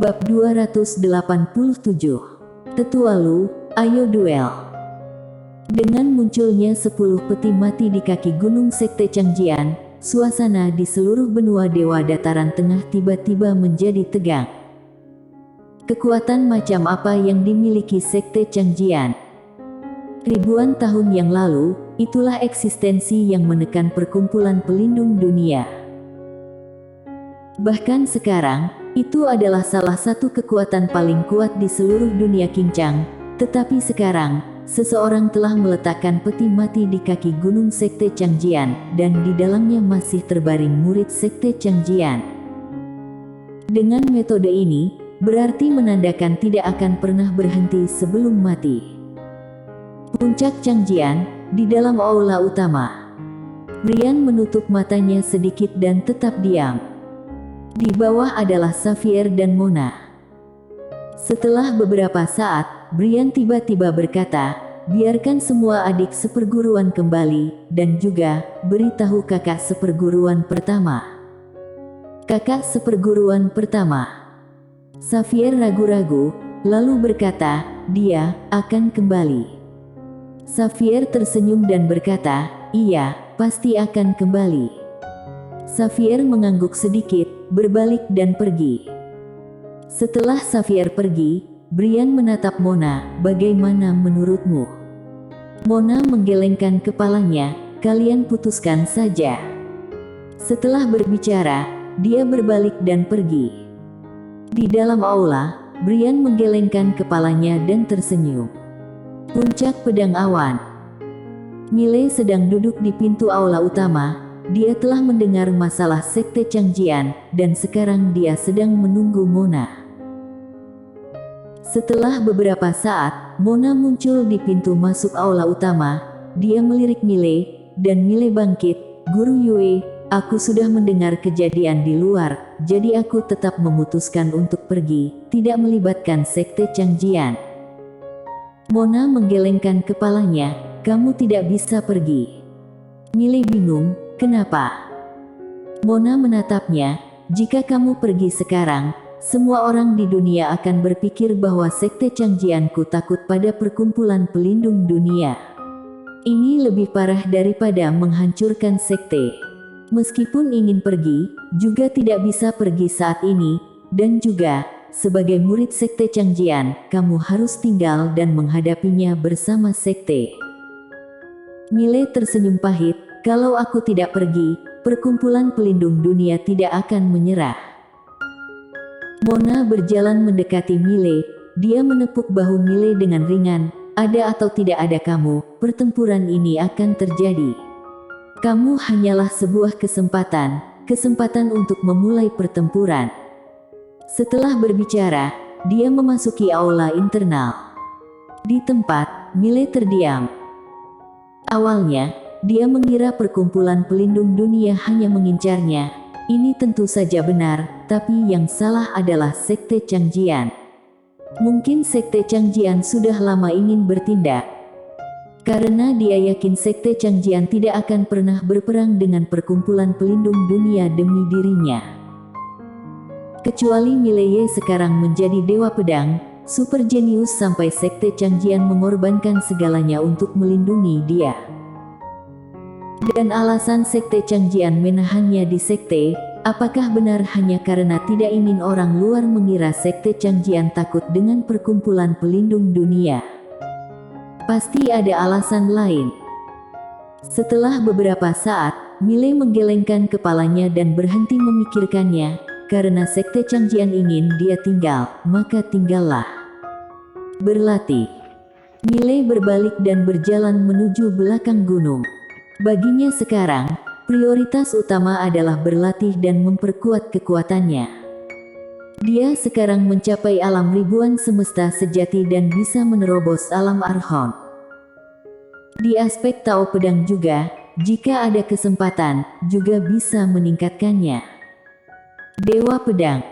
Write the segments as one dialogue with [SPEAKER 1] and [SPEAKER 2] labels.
[SPEAKER 1] Bab 287. Tetua Lu, ayo duel. Dengan munculnya 10 peti mati di kaki Gunung Sekte Changjian, suasana di seluruh benua Dewa Dataran Tengah tiba-tiba menjadi tegang. Kekuatan macam apa yang dimiliki Sekte Changjian? Ribuan tahun yang lalu, itulah eksistensi yang menekan perkumpulan pelindung dunia. Bahkan sekarang, itu adalah salah satu kekuatan paling kuat di seluruh dunia Qincang. Tetapi sekarang, seseorang telah meletakkan peti mati di kaki Gunung Sekte Changjian, dan di dalamnya masih terbaring murid Sekte Changjian. Dengan metode ini, berarti menandakan tidak akan pernah berhenti sebelum mati. Puncak Changjian, di dalam aula utama. Brian menutup matanya sedikit dan tetap diam. Di bawah adalah Xavier dan Mona. Setelah beberapa saat, Brian tiba-tiba berkata, biarkan semua adik seperguruan kembali, dan juga, beritahu kakak seperguruan pertama. Kakak seperguruan pertama. Xavier ragu-ragu, lalu berkata, dia akan kembali. Xavier tersenyum dan berkata, iya, pasti akan kembali. Xavier mengangguk sedikit, berbalik dan pergi. Setelah Xavier pergi, Brian menatap Mona, bagaimana menurutmu? Mona menggelengkan kepalanya, kalian putuskan saja. Setelah berbicara, dia berbalik dan pergi. Di dalam aula, Brian menggelengkan kepalanya dan tersenyum. Puncak Pedang Awan. Miley sedang duduk di pintu aula utama. Dia telah mendengar masalah Sekte Changjian, dan sekarang dia sedang menunggu Mona. Setelah beberapa saat, Mona muncul di pintu masuk aula utama. Dia melirik Miley, dan Miley bangkit, Guru Yue, aku sudah mendengar kejadian di luar, jadi aku tetap memutuskan untuk pergi, tidak melibatkan Sekte Changjian. Mona menggelengkan kepalanya, kamu tidak bisa pergi. Miley bingung, kenapa? Mona menatapnya, jika kamu pergi sekarang, semua orang di dunia akan berpikir bahwa Sekte Changjianku takut pada perkumpulan pelindung dunia. Ini lebih parah daripada menghancurkan sekte. Meskipun ingin pergi, juga tidak bisa pergi saat ini, dan juga, sebagai murid Sekte Changjian, kamu harus tinggal dan menghadapinya bersama sekte. Miley tersenyum pahit, kalau aku tidak pergi, perkumpulan pelindung dunia tidak akan menyerah. Mona berjalan mendekati Miley, dia menepuk bahu Miley dengan ringan, ada atau tidak ada kamu, pertempuran ini akan terjadi. Kamu hanyalah sebuah kesempatan untuk memulai pertempuran. Setelah berbicara, dia memasuki aula internal. Di tempat, Miley terdiam. Awalnya, dia mengira perkumpulan pelindung dunia hanya mengincarnya. Ini tentu saja benar, tapi yang salah adalah Sekte Changjian. Mungkin Sekte Changjian sudah lama ingin bertindak. Karena dia yakin Sekte Changjian tidak akan pernah berperang dengan perkumpulan pelindung dunia demi dirinya. Kecuali Miley sekarang menjadi Dewa Pedang, super jenius sampai Sekte Changjian mengorbankan segalanya untuk melindungi dia. Dan alasan Sekte Changjian menahannya di sekte, apakah benar hanya karena tidak ingin orang luar mengira Sekte Changjian takut dengan perkumpulan pelindung dunia? Pasti ada alasan lain. Setelah beberapa saat, Miley menggelengkan kepalanya dan berhenti memikirkannya, karena Sekte Changjian ingin dia tinggal, maka tinggallah. Berlatih. Miley berbalik dan berjalan menuju belakang gunung. Baginya sekarang, prioritas utama adalah berlatih dan memperkuat kekuatannya. Dia sekarang mencapai alam ribuan semesta sejati dan bisa menerobos alam Archon. Di aspek Tao Pedang juga, jika ada kesempatan, juga bisa meningkatkannya. Dewa Pedang.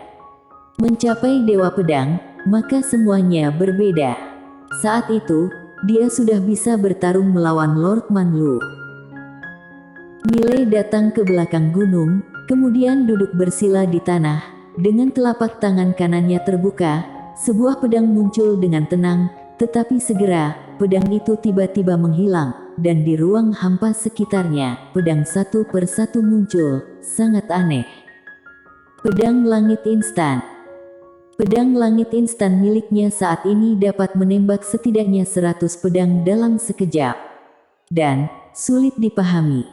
[SPEAKER 1] Mencapai Dewa Pedang, maka semuanya berbeda. Saat itu, dia sudah bisa bertarung melawan Lord Manlu. Miley datang ke belakang gunung, kemudian duduk bersila di tanah, dengan telapak tangan kanannya terbuka, sebuah pedang muncul dengan tenang, tetapi segera, pedang itu tiba-tiba menghilang, dan di ruang hampa sekitarnya, pedang satu persatu muncul, sangat aneh. Pedang langit instan. Pedang langit instan miliknya saat ini dapat menembak setidaknya 100 pedang dalam sekejap. Dan, sulit dipahami.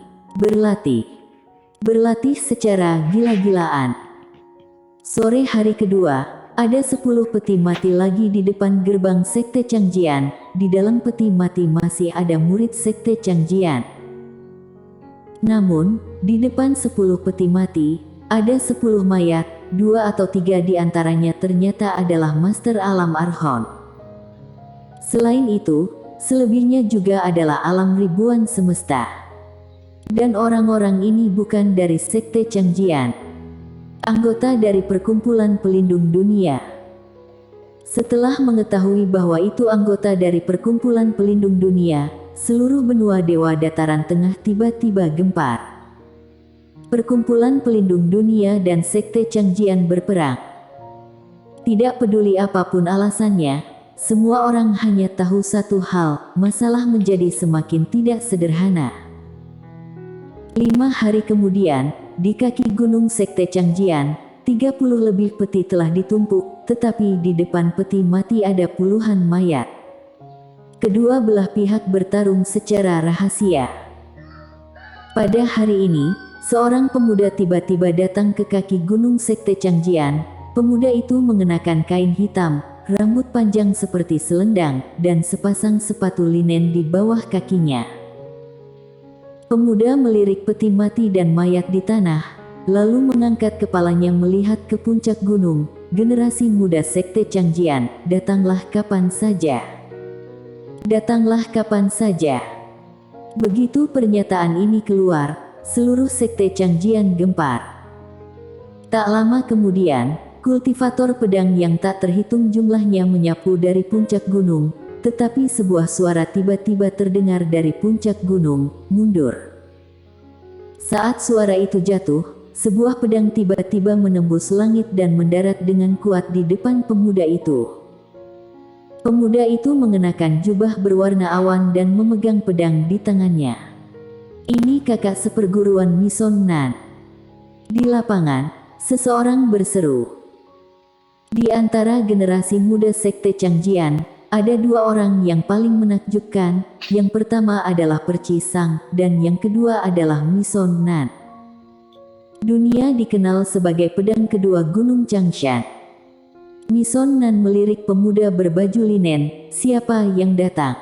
[SPEAKER 1] Berlatih secara gila-gilaan. Sore hari kedua, ada 10 peti mati lagi di depan gerbang Sekte Changjian. Di dalam peti mati masih ada murid Sekte Changjian. Namun, di depan 10 peti mati, ada 10 mayat, 2 atau 3 di antaranya ternyata adalah Master Alam Arhon. Selain itu, selebihnya juga adalah alam ribuan semesta. Dan orang-orang ini bukan dari Sekte Changjian. Anggota dari Perkumpulan Pelindung Dunia. Setelah mengetahui bahwa itu anggota dari Perkumpulan Pelindung Dunia, seluruh benua Dewa Dataran Tengah tiba-tiba gempar. Perkumpulan Pelindung Dunia dan Sekte Changjian berperang. Tidak peduli apapun alasannya, semua orang hanya tahu satu hal, masalah menjadi semakin tidak sederhana. 5 hari kemudian, di kaki gunung Sekte Changjian, 30 lebih peti telah ditumpuk, tetapi di depan peti mati ada puluhan mayat. Kedua belah pihak bertarung secara rahasia. Pada hari ini, seorang pemuda tiba-tiba datang ke kaki gunung Sekte Changjian. Pemuda itu mengenakan kain hitam, rambut panjang seperti selendang, dan sepasang sepatu linen di bawah kakinya. Pemuda melirik peti mati dan mayat di tanah, lalu mengangkat kepalanya melihat ke puncak gunung. Generasi muda Sekte Changjian, datanglah kapan saja. Datanglah kapan saja. Begitu pernyataan ini keluar, seluruh Sekte Changjian gempar. Tak lama kemudian, kultivator pedang yang tak terhitung jumlahnya menyapu dari puncak gunung. Tetapi sebuah suara tiba-tiba terdengar dari puncak gunung, mundur. Saat suara itu jatuh, sebuah pedang tiba-tiba menembus langit dan mendarat dengan kuat di depan pemuda itu. Pemuda itu mengenakan jubah berwarna awan dan memegang pedang di tangannya. Ini kakak seperguruan Mi Song Nan. Di lapangan, seseorang berseru. Di antara generasi muda Sekte Changjian, ada 2 orang yang paling menakjubkan. Yang pertama adalah Perci Sang, dan yang kedua adalah Mi Song Nan. Dunia dikenal sebagai pedang kedua Gunung Changshan. Mi Song Nan melirik pemuda berbaju linen, "Siapa yang datang?"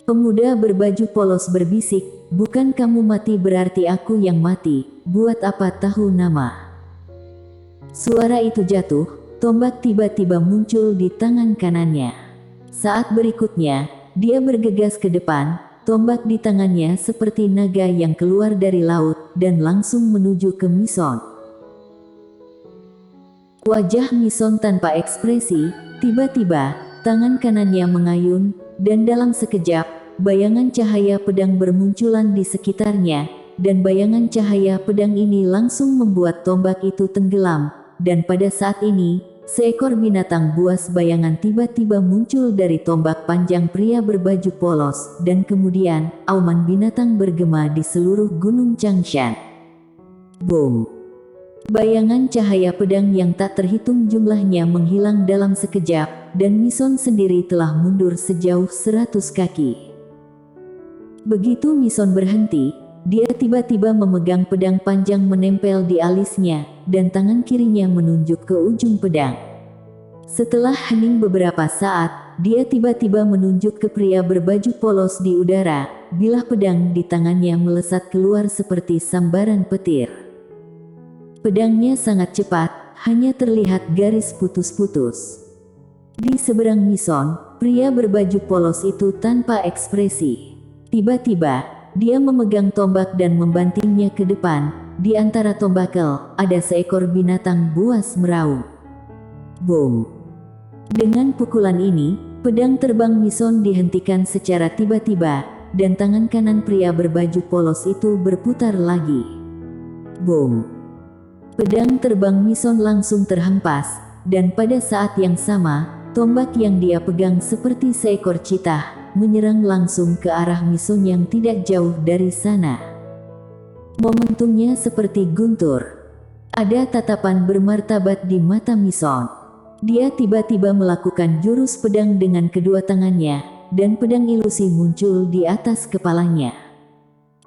[SPEAKER 1] Pemuda berbaju polos berbisik, "Bukan kamu mati berarti aku yang mati, buat apa tahu nama?" Suara itu jatuh, tombak tiba-tiba muncul di tangan kanannya. Saat berikutnya, dia bergegas ke depan, tombak di tangannya seperti naga yang keluar dari laut, dan langsung menuju ke Mi Song. Wajah Mi Song tanpa ekspresi, tiba-tiba, tangan kanannya mengayun, dan dalam sekejap, bayangan cahaya pedang bermunculan di sekitarnya, dan bayangan cahaya pedang ini langsung membuat tombak itu tenggelam, dan pada saat ini, seekor binatang buas bayangan tiba-tiba muncul dari tombak panjang pria berbaju polos, dan kemudian, auman binatang bergema di seluruh gunung Changshan. Boom! Bayangan cahaya pedang yang tak terhitung jumlahnya menghilang dalam sekejap, dan Mi Song sendiri telah mundur sejauh 100 kaki. Begitu Mi Song berhenti, dia tiba-tiba memegang pedang panjang menempel di alisnya, dan tangan kirinya menunjuk ke ujung pedang. Setelah hening beberapa saat, dia tiba-tiba menunjuk ke pria berbaju polos di udara. Bilah pedang di tangannya melesat keluar seperti sambaran petir. Pedangnya sangat cepat, hanya terlihat garis putus-putus. Di seberang Mi Song, pria berbaju polos itu tanpa ekspresi. Tiba-tiba, dia memegang tombak dan membantingnya ke depan. Di antara tombakel, ada seekor binatang buas meraung. Boom! Dengan pukulan ini, pedang terbang Mi Song dihentikan secara tiba-tiba, dan tangan kanan pria berbaju polos itu berputar lagi. Boom! Pedang terbang Mison langsung terhempas, dan pada saat yang sama, tombak yang dia pegang seperti seekor citah, menyerang langsung ke arah Mison yang tidak jauh dari sana. Momentumnya seperti guntur. Ada tatapan bermartabat di mata Mison. Dia tiba-tiba melakukan jurus pedang dengan kedua tangannya, dan pedang ilusi muncul di atas kepalanya.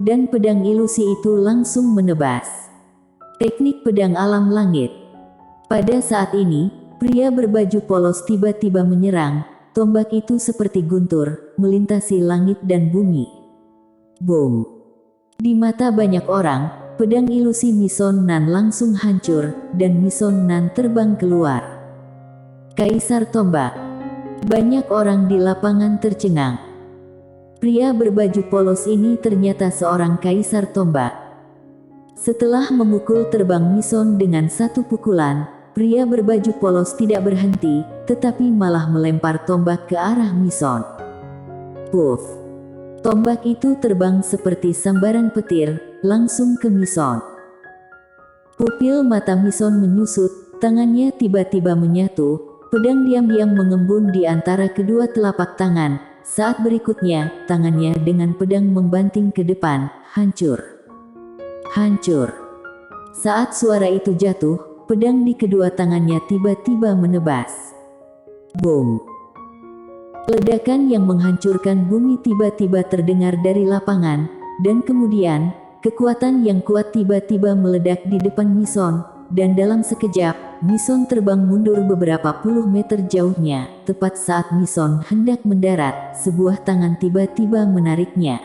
[SPEAKER 1] Dan pedang ilusi itu langsung menebas. Teknik pedang alam langit. Pada saat ini, pria berbaju polos tiba-tiba menyerang. Tombak itu seperti guntur, melintasi langit dan bumi. Boom! Di mata banyak orang, pedang ilusi Mison Nan langsung hancur, dan Mison Nan terbang keluar. Kaisar Tombak. Banyak orang di lapangan tercengang. Pria berbaju polos ini ternyata seorang kaisar tombak. Setelah memukul terbang Mison dengan satu pukulan, pria berbaju polos tidak berhenti, tetapi malah melempar tombak ke arah Mison. Puff! Tombak itu terbang seperti sambaran petir, langsung ke Mison. Pupil mata Mison menyusut, tangannya tiba-tiba menyatu, pedang diam-diam mengembun di antara kedua telapak tangan. Saat berikutnya, tangannya dengan pedang membanting ke depan, hancur. Hancur. Saat suara itu jatuh, pedang di kedua tangannya tiba-tiba menebas. Boom! Ledakan yang menghancurkan bumi tiba-tiba terdengar dari lapangan, dan kemudian, kekuatan yang kuat tiba-tiba meledak di depan Mison, dan dalam sekejap, Mison terbang mundur beberapa puluh meter jauhnya. Tepat saat Mison hendak mendarat, sebuah tangan tiba-tiba menariknya.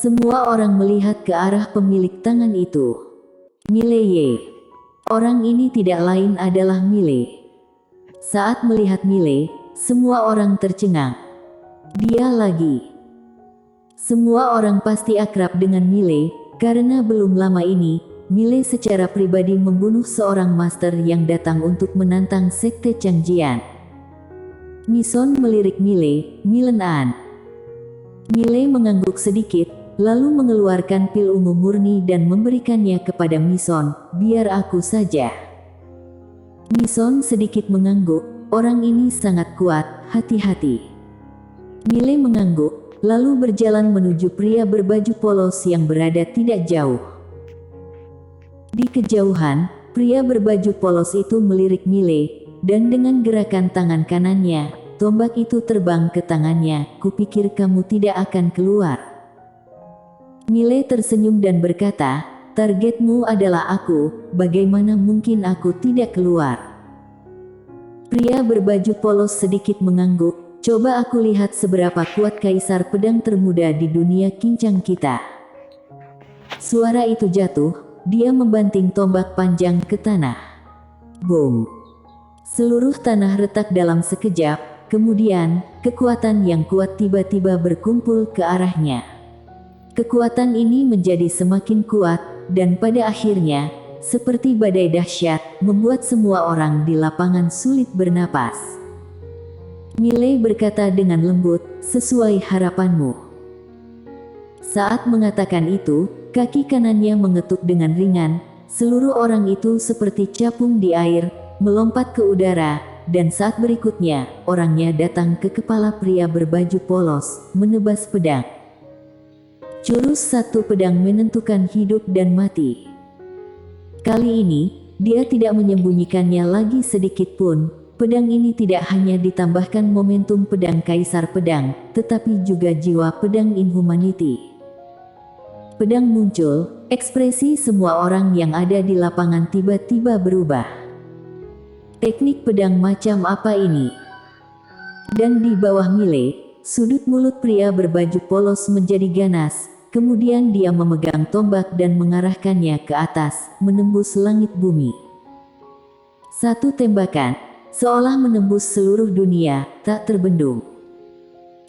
[SPEAKER 1] Semua orang melihat ke arah pemilik tangan itu. Mileye. Orang ini tidak lain adalah Mile. Saat melihat Mile, semua orang tercengang. Dia lagi. Semua orang pasti akrab dengan Mile, karena belum lama ini, Mile secara pribadi membunuh seorang master yang datang untuk menantang sekte Changjian. Mison melirik Mile, "Milenan." Mile mengangguk sedikit, lalu mengeluarkan pil ungu murni dan memberikannya kepada Mison, "Biar aku saja." Mison sedikit mengangguk, orang ini sangat kuat, hati-hati. Mile mengangguk, lalu berjalan menuju pria berbaju polos yang berada tidak jauh. Di kejauhan, pria berbaju polos itu melirik Mile, dan dengan gerakan tangan kanannya, tombak itu terbang ke tangannya. "Kupikir kamu tidak akan keluar." Mile tersenyum dan berkata, "Targetmu adalah aku, bagaimana mungkin aku tidak keluar?" Pria berbaju polos sedikit mengangguk, "Coba aku lihat seberapa kuat kaisar pedang termuda di dunia kincang kita." Suara itu jatuh, dia membanting tombak panjang ke tanah. Boom! Seluruh tanah retak dalam sekejap, kemudian, kekuatan yang kuat tiba-tiba berkumpul ke arahnya. Kekuatan ini menjadi semakin kuat, dan pada akhirnya, seperti badai dahsyat, membuat semua orang di lapangan sulit bernapas. Mile berkata dengan lembut, "Sesuai harapanmu." Saat mengatakan itu, kaki kanannya mengetuk dengan ringan, seluruh orang itu seperti capung di air, melompat ke udara, dan saat berikutnya, orangnya datang ke kepala pria berbaju polos, menebas pedang. Jurus satu pedang menentukan hidup dan mati. Kali ini, dia tidak menyembunyikannya lagi sedikit pun. Pedang ini tidak hanya ditambahkan momentum pedang kaisar pedang, tetapi juga jiwa pedang inhumanity. Pedang muncul, ekspresi semua orang yang ada di lapangan tiba-tiba berubah. Teknik pedang macam apa ini? Dan di bawah Mile, sudut mulut pria berbaju polos menjadi ganas. Kemudian dia memegang tombak dan mengarahkannya ke atas, menembus langit bumi. Satu tembakan, seolah menembus seluruh dunia, tak terbendung.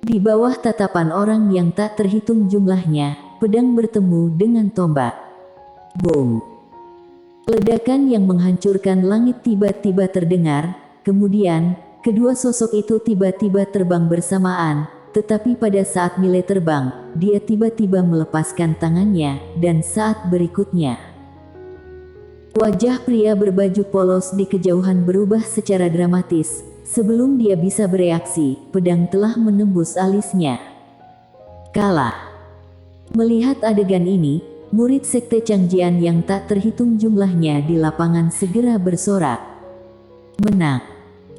[SPEAKER 1] Di bawah tatapan orang yang tak terhitung jumlahnya, pedang bertemu dengan tombak. Boom! Ledakan yang menghancurkan langit tiba-tiba terdengar, kemudian, kedua sosok itu tiba-tiba terbang bersamaan. Tetapi pada saat Mile terbang, dia tiba-tiba melepaskan tangannya, dan saat berikutnya, Wajah pria berbaju polos di kejauhan berubah secara dramatis. Sebelum dia bisa bereaksi, pedang telah menembus alisnya. Kalah. Melihat adegan ini, murid Sekte Changjian yang tak terhitung jumlahnya di lapangan segera bersorak. Menang.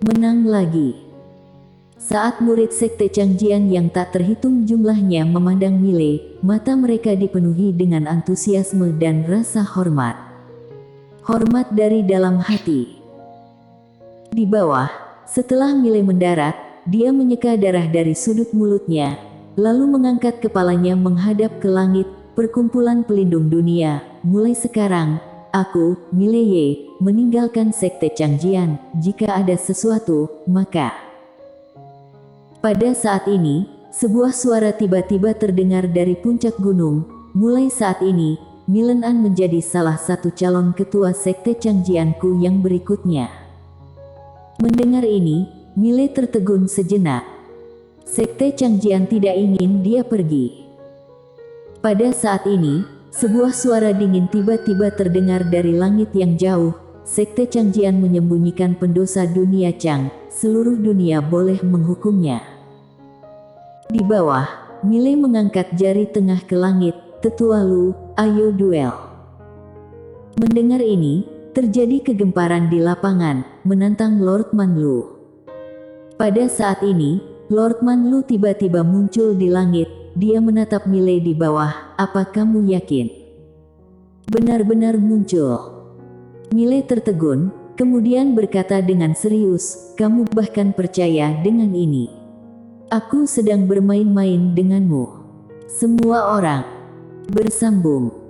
[SPEAKER 1] Menang lagi. Saat murid Sekte Changjian yang tak terhitung jumlahnya memandang Mile, mata mereka dipenuhi dengan antusiasme dan rasa hormat. Hormat dari dalam hati. Di bawah, setelah Mile mendarat, dia menyeka darah dari sudut mulutnya, lalu mengangkat kepalanya menghadap ke langit. Perkumpulan pelindung dunia, mulai sekarang, aku, Mile Ye, meninggalkan Sekte Changjian. Jika ada sesuatu, maka... Pada saat ini, sebuah suara tiba-tiba terdengar dari puncak gunung. Mulai saat ini, Milen An menjadi salah satu calon ketua Sekte Changjianku yang berikutnya. Mendengar ini, Mile tertegun sejenak. Sekte Changjian tidak ingin dia pergi. Pada saat ini, sebuah suara dingin tiba-tiba terdengar dari langit yang jauh. Sekte Changjian menyembunyikan pendosa dunia Chang, seluruh dunia boleh menghukumnya. Di bawah, Mile mengangkat jari tengah ke langit. Tetua Lu, ayo duel. Mendengar ini, terjadi kegemparan di lapangan, menantang Lord Man Lu. Pada saat ini, Lord Man Lu tiba-tiba muncul di langit. Dia menatap Mile di bawah. Apa kamu yakin? Benar-benar muncul. Mile tertegun, kemudian berkata dengan serius, kamu bahkan percaya dengan ini? Aku sedang bermain-main denganmu. Semua orang bersambung.